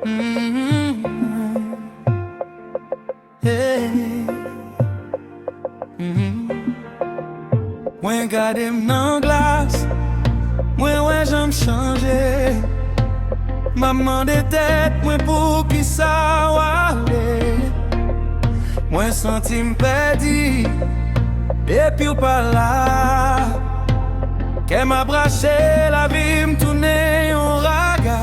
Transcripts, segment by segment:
Mm-hmm. Hey. Mm-hmm. Mwen gade nan glas, mwen wè jam chanje. Maman de tèt mwen pou ki sa wale. Mwen santi m'pedi, epi ou pa la. Kè m'a brache la vi m'toune yon raga.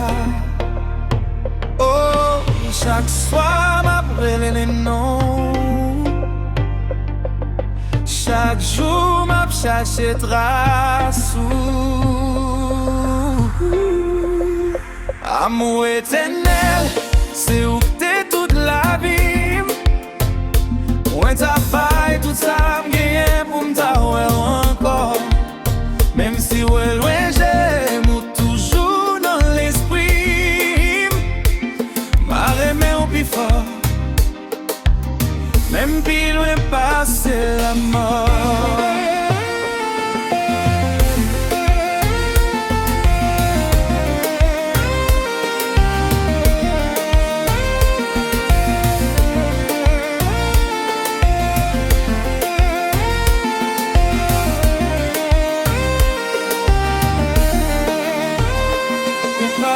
Oh, chak swa m'aprele le non. Chak jou m'ap chache trasou. Amour éternel, c'est où t'es toute la vie. Mwen ta fay tout sa m'genyen pou m'ta wè encore. Même si wè loin j'aime ou toujours dans l'esprit. Ma remè ou pi fort, même pi loin passe la mort.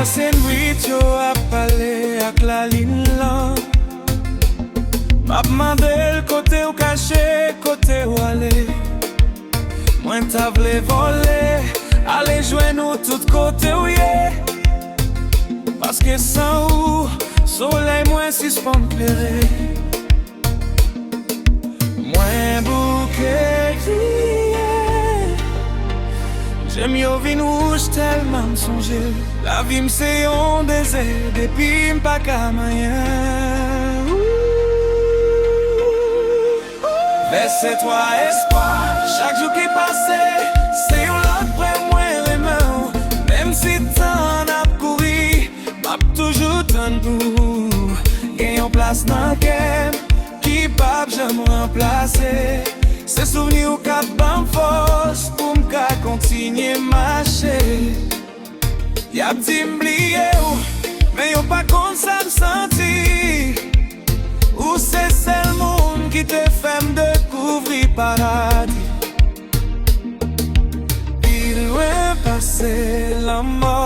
Pase nwit yo ap pale ak la lin lan. Map mande l kote ou kache, kote ou ale. Mwen ta vle vole, ale jwen nou tout kote ou ye. Paske san ou, soleil mwen sispon plere. Mwen bouke kriye, j'aime yo vin rouge tellement m'sonje. La vie m'se yon désert, depi m'pa ka mayen. Laisse-toi espoir, chaque jour qui passe, c'est yon lot près mwen remè. Même si t'en ap kouri, m'ap toujou tan pou. Gen yon place nan kem, ki pap jam remplace. Se souveni ou kap ban fos, pou m'ka kontinye mache. Y'a p'ti m'bliye ou, men yo pa kon sa m'senti. Ou se sel moun ki te fèm dekouvri paradis. Pi loin passe la mort.